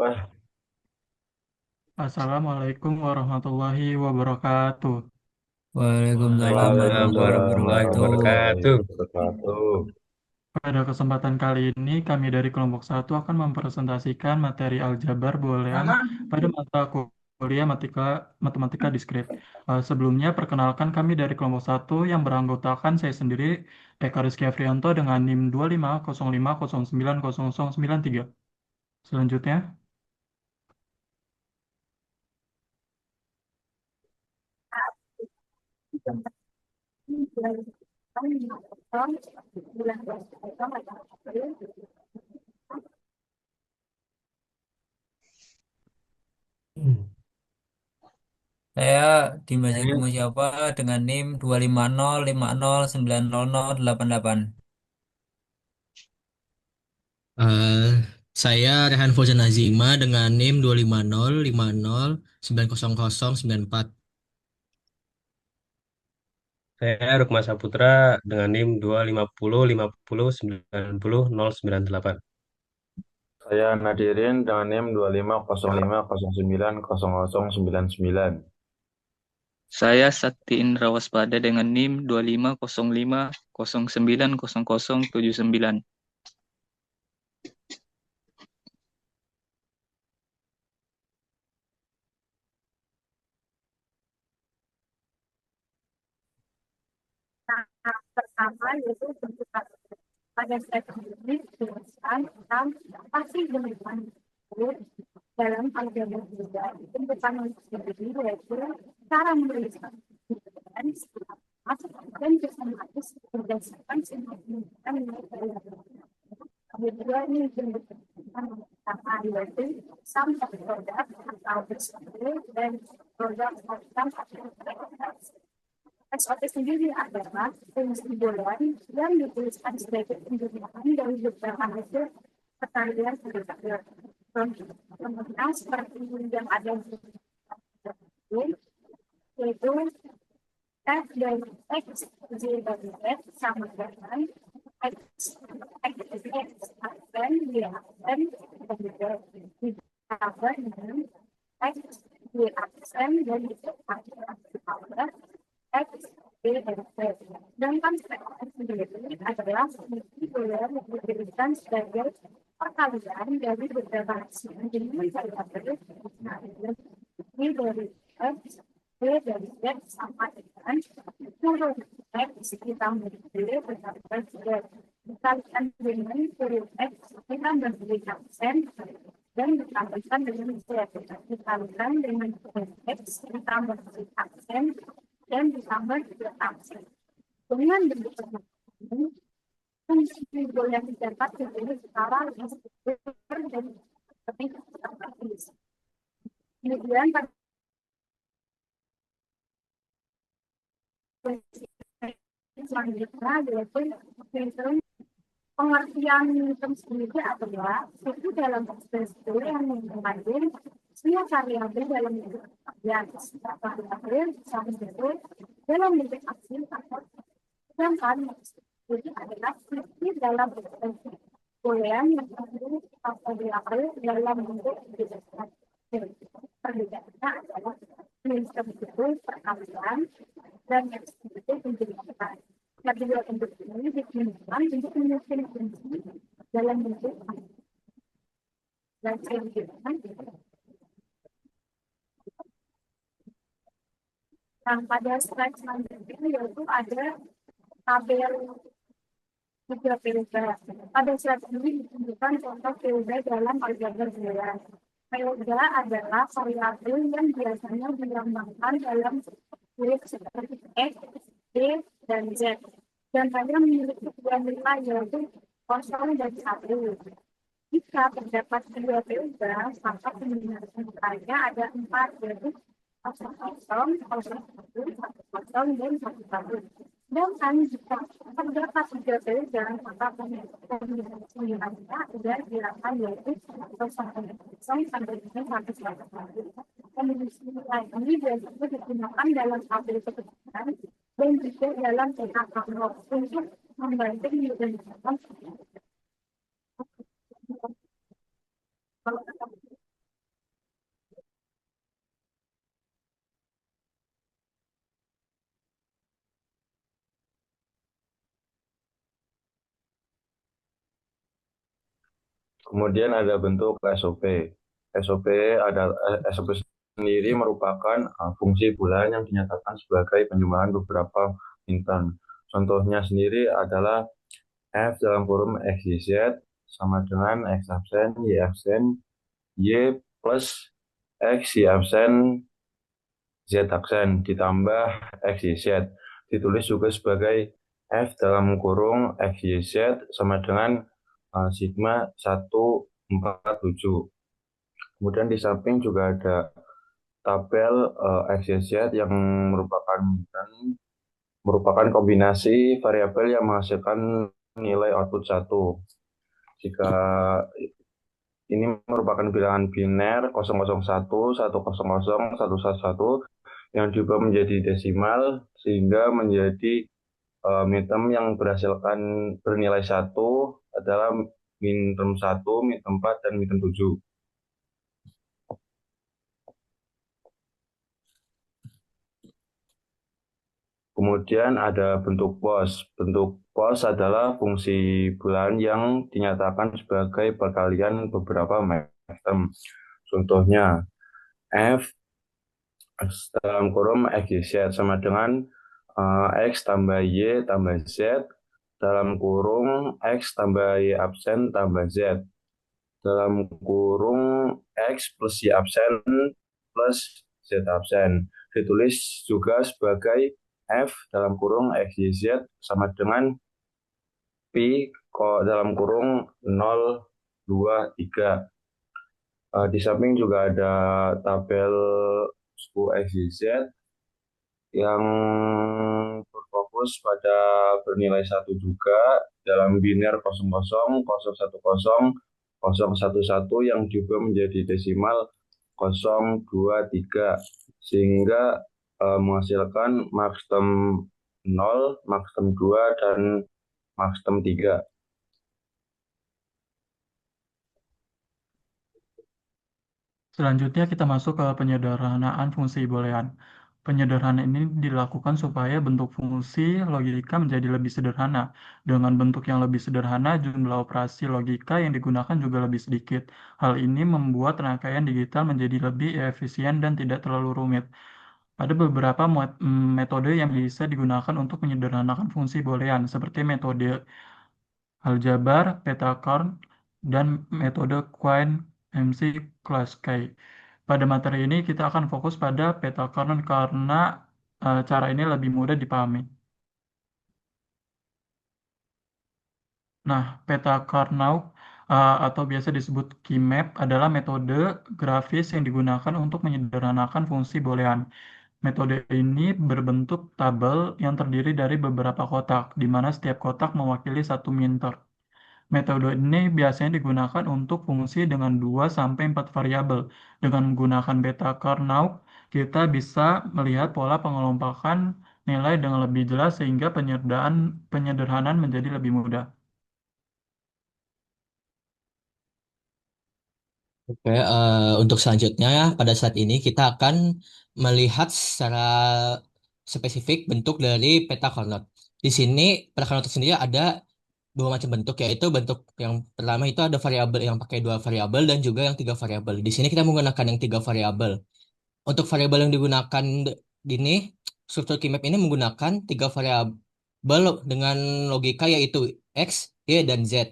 Wah, Assalamualaikum warahmatullahi wabarakatuh. Waalaikumsalam Waalaikumsalam warahmatullahi warahmatullahi wabarakatuh. wabarakatuh. Pada kesempatan kali ini, kami dari kelompok satu akan mempresentasikan materi aljabar boolean pada mata kuliah matematika diskrit. Sebelumnya, perkenalkan kami dari kelompok satu yang beranggotakan saya sendiri, Eka Rizky Afrianto dengan NIM 25050909093. Selanjutnya, Saya Dimas Eko Musyapa dengan NIM 250509088. Eh, saya Rehan Fauzan Azima dengan NIM 25050909094. Saya Rukma Saputra dengan NIM 250509098. Saya Nadirin dengan NIM 2505090099. Saya Sakti Indra Waspada dengan NIM 2505090079. Pertama yaitu bentukan. Pada slide ini dijelaskan tentang apa sih bentukan itu dalam aljabar juga. Bentukan itu sendiri yaitu cara menuliskan bentukan dan sistematis berdasarkan simbol bentukan yang terlihat. Kemudian ini bentukan pertama yaitu sum of product atau bersatu dan product of sum of product. SOT sendiri adalah fungsi boolean yang dituliskan sebagai penjumlahan dari beberapa hasil pertalian variabel. Contohnya seperti yang ada di yaitu f dari x, y dari z sama dengan x, dan y dan ditambah dengan x, y aksen dan ditambah X, Y, dan Z. Sedangkan POS sendiri adalah fungsi boolean yang diberikan sebagai perkalian dari beberapa hasil. Jadi variabel Y dari X, Y dari Z sama dengan huruf X ditambah Y berdasarkan Z. Dikalikan dengan huruf X ditambah Y aksen dan ditambahkan dengan Z. Dikalikan dengan huruf X ditambah Y aksen dan ditambah juga aksen. Dengan begitu, fungsi simbol yang didapat menjadi skala yang dan lebih tertulis. Kemudian selanjutnya yaitu filtering. Pengertian term sendiri adalah suatu dalam ekspresi yang mengandung semua variabel dalam bentuk variabel sama bentuk dalam bentuk aksi atau sedangkan jadi adalah fungsi dalam ekspresi boolean yang mengandung variabel dalam bentuk perbedaannya adalah jenis bentuk perkalian dan yang itu penjelasan. Kedua bentuk ini digunakan untuk menyusun fungsi dalam bentuk dan selanjutnya. Yang pada slide selanjutnya yaitu ada tabel tiga periode. Pada slide ini ditunjukkan contoh periode dalam aljabar boolean. Periode adalah variabel yang biasanya dilambangkan dalam huruf seperti X, Y, dan Z. Dan hanya memiliki dua nilai yaitu 0 dan 1. Jika terdapat dua periode, maka pemilihannya ada 4 yaitu 0, 0, 1, 1, dan 1. Dan jika terdapat tiga periode, maka pemilihannya ada delapan yaitu 0, sampai dengan 1. Pemilihan ini biasanya digunakan dalam tabel keputusan dan juga dalam cetak katalog untuk membantu menyediakan Kemudian ada bentuk SOP. SOP SOP sendiri merupakan fungsi bulan yang dinyatakan sebagai penjumlahan beberapa intern. Contohnya sendiri adalah F dalam kurung X, Y, Z sama dengan X absen, Y absen, Y plus X, Y absen, Z absen ditambah X, Y, Z. Ditulis juga sebagai F dalam kurung X, Y, Z sama dengan sigma 147. Kemudian di samping juga ada tabel X, Y, Z yang merupakan kombinasi variabel yang menghasilkan nilai output 1. Jika ini merupakan bilangan biner 001, 100, 111 yang diubah menjadi desimal sehingga menjadi minterm yang bernilai 1 adalah minterm 1, minterm 4, dan minterm 7. Kemudian ada bentuk POS. Bentuk POS adalah fungsi bulan yang dinyatakan sebagai perkalian beberapa term. Contohnya, F dalam kurung X, Y, Z sama dengan X tambah Y tambah Z dalam kurung X tambah Y absen tambah Z dalam kurung X plus Y absen plus Z absen. Ditulis juga sebagai F dalam kurung X, Y, Z sama dengan Pi dalam kurung 0, 2, 3. Di samping juga ada tabel suku X, Y, Z yang berfokus pada bernilai 1 juga dalam biner 00, 010, 011 yang juga menjadi desimal 023 sehingga menghasilkan maxterm 0, maxterm 2, dan maxterm 3. Selanjutnya kita masuk ke penyederhanaan fungsi boolean. Penyederhanaan ini dilakukan supaya bentuk fungsi logika menjadi lebih sederhana. Dengan bentuk yang lebih sederhana, jumlah operasi logika yang digunakan juga lebih sedikit. Hal ini membuat rangkaian digital menjadi lebih efisien dan tidak terlalu rumit. Ada beberapa metode yang bisa digunakan untuk menyederhanakan fungsi boolean, seperti metode aljabar, petakorn, dan metode Quine-MC-Klasky. Pada materi ini kita akan fokus pada petakorn karena cara ini lebih mudah dipahami. Nah, peta Karnaug atau biasa disebut Keymap adalah metode grafis yang digunakan untuk menyederhanakan fungsi boolean. Metode ini berbentuk tabel yang terdiri dari beberapa kotak, di mana setiap kotak mewakili satu minter. Metode ini biasanya digunakan untuk fungsi dengan 2-4 variabel. Dengan menggunakan beta Karnaug, kita bisa melihat pola pengelompokan nilai dengan lebih jelas sehingga penyederhanaan menjadi lebih mudah. Oke, untuk selanjutnya ya, pada saat ini kita akan melihat secara spesifik bentuk dari peta Carnot. Di sini peta Carnot sendiri ada dua macam bentuk, yaitu bentuk yang pertama itu ada variabel yang pakai dua variabel dan juga yang tiga variabel. Di sini kita menggunakan yang tiga variabel. Untuk variabel yang digunakan di ini, struktur keymap ini menggunakan tiga variabel dengan logika yaitu X, Y, dan Z.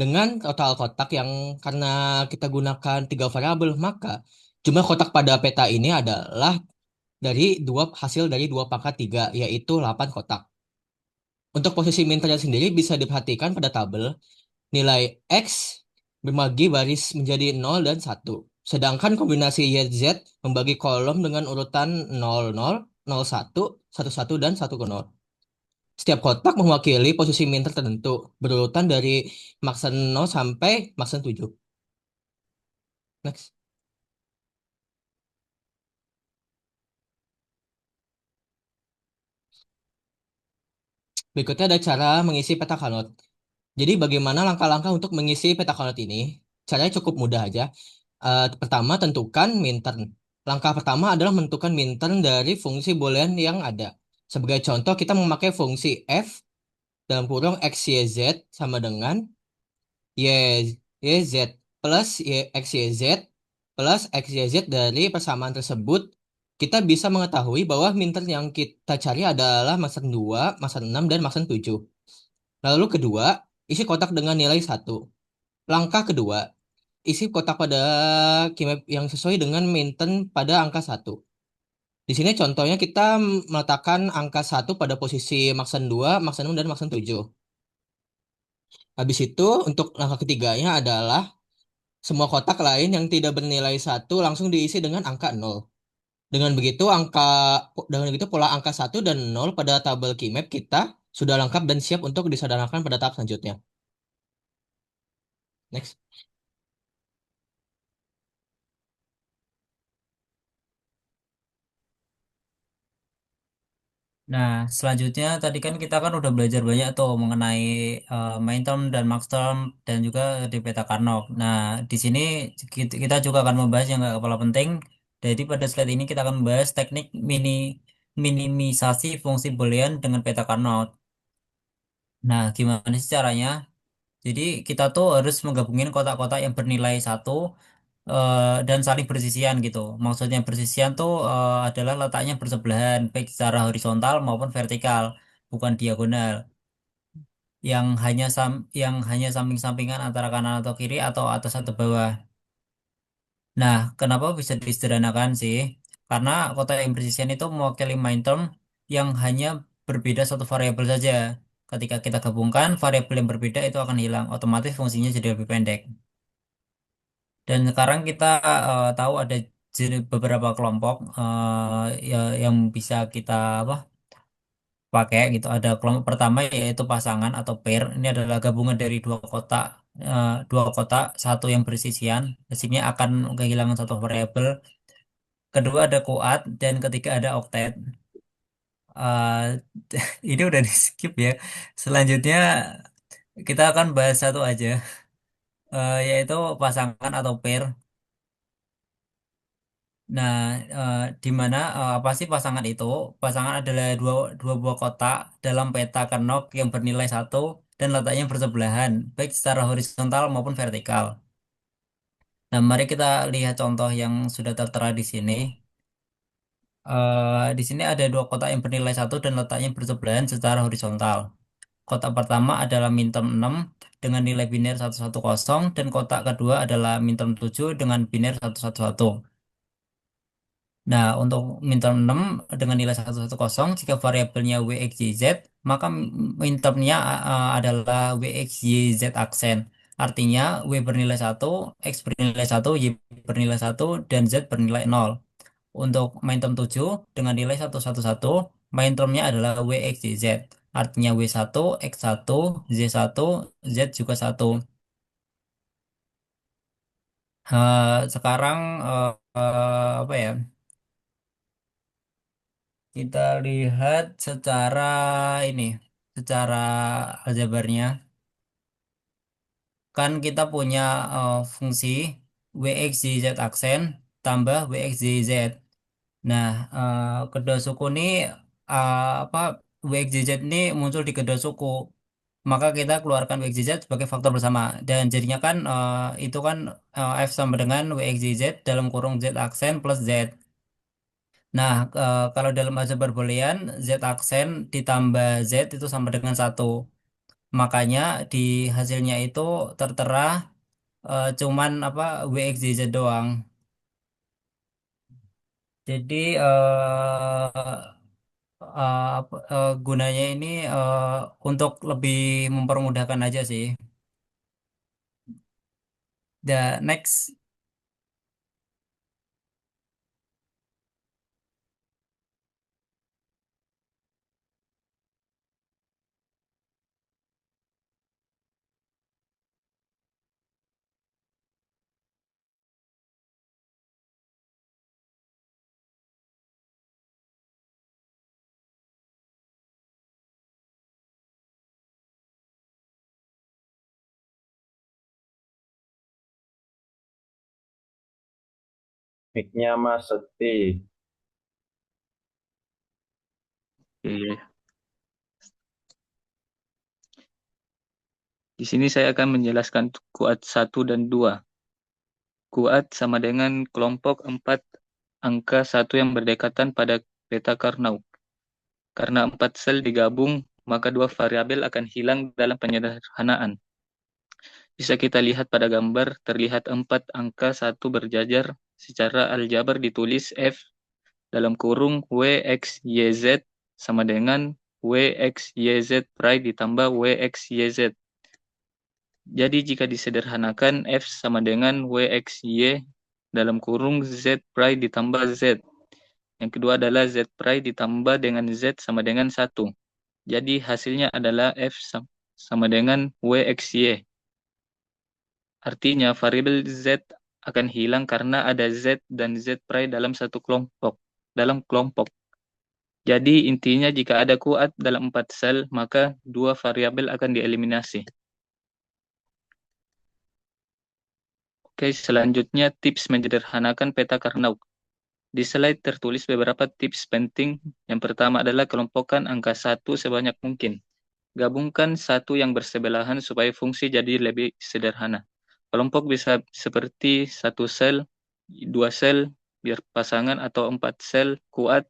Dengan total kotak yang karena kita gunakan tiga variabel, maka jumlah kotak pada peta ini adalah hasil dari 2 pangkat 3, yaitu 8 kotak. Untuk posisi minternya sendiri bisa diperhatikan pada tabel nilai X membagi baris menjadi 0 dan 1. Sedangkan kombinasi Y, Z membagi kolom dengan urutan 00, 01, 11, dan 10. Setiap kotak mewakili posisi minter tertentu, berurutan dari maksen 0 sampai maksen 7. Next. Berikutnya ada cara mengisi peta Carnot. Jadi bagaimana langkah-langkah untuk mengisi peta Carnot ini? Caranya cukup mudah aja. Pertama, tentukan minter. Langkah pertama adalah menentukan minter dari fungsi boolean yang ada. Sebagai contoh, kita memakai fungsi f dalam kurung x, y, z sama dengan y YZ plus XYZ plus XYZ dari persamaan tersebut, kita bisa mengetahui bahwa minter yang kita cari adalah masan 2, masan 6, dan masan 7. Lalu kedua, isi kotak dengan nilai 1. Langkah kedua, isi kotak pada kimia yang sesuai dengan minten pada angka 1. Di sini contohnya kita meletakkan angka 1 pada posisi maksan 2, maksan 6, dan maksan 7. Habis itu, untuk langkah ketiganya adalah semua kotak lain yang tidak bernilai 1 langsung diisi dengan angka 0. Dengan begitu, dengan begitu pola angka 1 dan 0 pada tabel Keymap kita sudah lengkap dan siap untuk disederhanakan pada tahap selanjutnya. Next. Nah, selanjutnya tadi kan kita kan udah belajar banyak tuh mengenai main term dan max term dan juga di peta Karnaug. Nah, di sini kita juga akan membahas yang nggak kepala penting. Jadi pada slide ini kita akan membahas teknik minimisasi fungsi boolean dengan peta Karnaug. Nah, gimana sih caranya? Jadi kita tuh harus menggabungin kotak-kotak yang bernilai 1 dan saling bersisian gitu. Maksudnya bersisian tuh adalah letaknya bersebelahan baik secara horizontal maupun vertikal, bukan diagonal. Yang hanya samping-sampingan antara kanan atau kiri atau atas atau bawah. Nah, kenapa bisa disederhanakan sih? Karena kotak yang bersisian itu mewakili term yang hanya berbeda satu variabel saja. Ketika kita gabungkan, variabel yang berbeda itu akan hilang. Otomatis fungsinya jadi lebih pendek. Dan sekarang kita tahu ada beberapa kelompok yang bisa kita apa pakai gitu. Ada kelompok pertama yaitu pasangan atau pair. Ini adalah gabungan dari dua kotak, satu yang bersisian. Hasilnya akan kehilangan satu variabel. Kedua ada kuat dan ketiga ada oktet. Eh, ini udah di skip ya. Selanjutnya kita akan bahas satu aja, yaitu pasangan atau pair. Nah, di mana apa sih pasangan itu? Pasangan adalah dua buah kotak dalam peta Karnaug yang bernilai 1 dan letaknya bersebelahan, baik secara horizontal maupun vertikal. Nah, mari kita lihat contoh yang sudah tertera di sini. Di sini ada dua kotak yang bernilai 1 dan letaknya bersebelahan secara horizontal. Kotak pertama adalah minterm 6 dengan nilai biner 110 dan kotak kedua adalah minterm 7 dengan biner 111. Nah, untuk minterm 6 dengan nilai 110, jika variabelnya WXYZ, maka mintermnya adalah WXYZ aksen. Artinya, W bernilai 1, X bernilai 1, Y bernilai 1, dan Z bernilai 0. Untuk minterm 7 dengan nilai 111, mintermnya adalah WXYZ. Artinya W1, X1, Z1, Z juga 1. Sekarang apa ya? Kita lihat ini, secara aljabarnya. Kan kita punya fungsi WXYZ aksen tambah WXYZ. Nah, kedua suku ini apa WXYZ ini muncul di kedua suku. Maka kita keluarkan WXYZ sebagai faktor bersama dan jadinya kan itu kan F sama dengan WXYZ dalam kurung Z aksen plus Z. Nah, kalau dalam aljabar boolean, Z aksen ditambah Z itu sama dengan 1. Makanya di hasilnya itu tertera cuman apa WXYZ doang. Jadi gunanya ini untuk lebih mempermudahkan aja sih. Next. Mic-nya Mas Sekti. Iya. Di sini saya akan menjelaskan kuat 1 dan 2. Kuat sama dengan kelompok 4 angka 1 yang berdekatan pada peta Carnot. Karena 4 sel digabung, maka 2 variabel akan hilang dalam penyederhanaan. Bisa kita lihat pada gambar, terlihat 4 angka 1 berjajar secara aljabar ditulis F dalam kurung WXYZ sama dengan WXYZ prime ditambah WXYZ. Jadi jika disederhanakan F sama dengan WXY dalam kurung Z prime ditambah Z. Yang kedua adalah Z prime ditambah dengan Z sama dengan 1. Jadi hasilnya adalah F sama dengan WXY. Artinya variabel Z akan hilang karena ada Z dan Z prime dalam satu kelompok. Jadi intinya jika ada kuat dalam 4 sel, maka 2 variabel akan dieliminasi. Oke, selanjutnya tips menyederhanakan peta Carnot. Di slide tertulis beberapa tips penting. Yang pertama adalah kelompokkan angka 1 sebanyak mungkin. Gabungkan 1 yang bersebelahan supaya fungsi jadi lebih sederhana. Kelompok bisa seperti 1 sel, 2 sel, biar pasangan atau 4 sel kuat,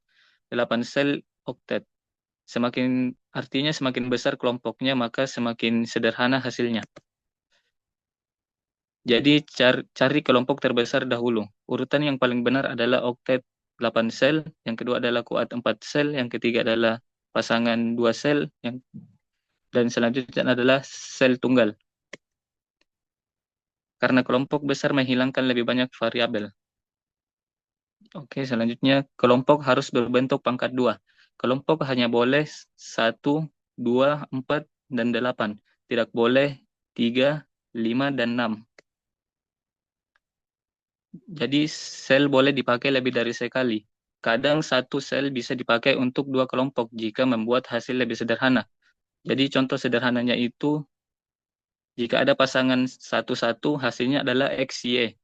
8 sel oktet. Artinya semakin besar kelompoknya, maka semakin sederhana hasilnya. Jadi cari kelompok terbesar dahulu. Urutan yang paling benar adalah oktet 8 sel, yang kedua adalah kuat 4 sel, yang ketiga adalah pasangan 2 sel, dan selanjutnya adalah sel tunggal. Karena kelompok besar menghilangkan lebih banyak variabel. Oke, selanjutnya kelompok harus berbentuk pangkat 2. Kelompok hanya boleh 1, 2, 4, dan 8. Tidak boleh 3, 5, dan 6. Jadi sel boleh dipakai lebih dari sekali. Kadang satu sel bisa dipakai untuk 2 kelompok jika membuat hasil lebih sederhana. Jadi contoh sederhananya itu, jika ada pasangan 1-1, hasilnya adalah XY.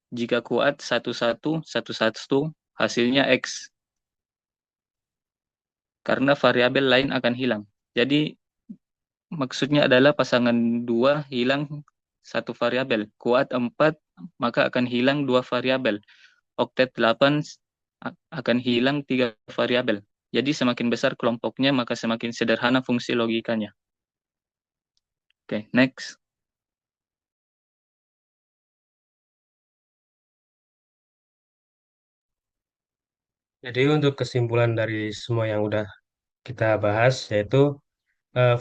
Jika kuat 1-1, 1-1, hasilnya X. Karena variabel lain akan hilang. Jadi maksudnya adalah pasangan 2 hilang 1 variabel. Kuat 4, maka akan hilang 2 variabel. Oktet 8 akan hilang 3 variabel. Jadi semakin besar kelompoknya, maka semakin sederhana fungsi logikanya. Oke, next. Jadi untuk kesimpulan dari semua yang udah kita bahas, yaitu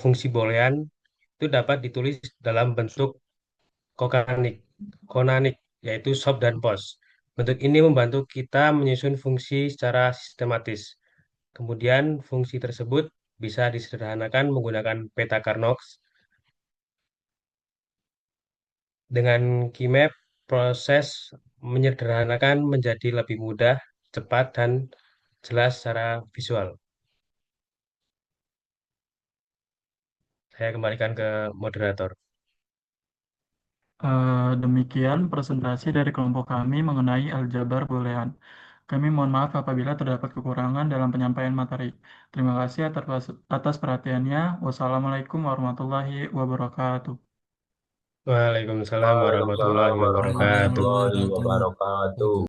fungsi boolean itu dapat ditulis dalam bentuk konanik, yaitu shop dan post. Bentuk ini membantu kita menyusun fungsi secara sistematis. Kemudian fungsi tersebut bisa disederhanakan menggunakan peta Carnot. Dengan Keymap, proses menyederhanakan menjadi lebih mudah, cepat, dan jelas secara visual. Saya kembalikan ke moderator. Demikian presentasi dari kelompok kami mengenai aljabar boolean. Kami mohon maaf apabila terdapat kekurangan dalam penyampaian materi. Terima kasih atas perhatiannya. Wassalamualaikum warahmatullahi wabarakatuh. Waalaikumsalam warahmatullahi Waalaikumsalam wabarakatuh. warahmatullahi wabarakatuh.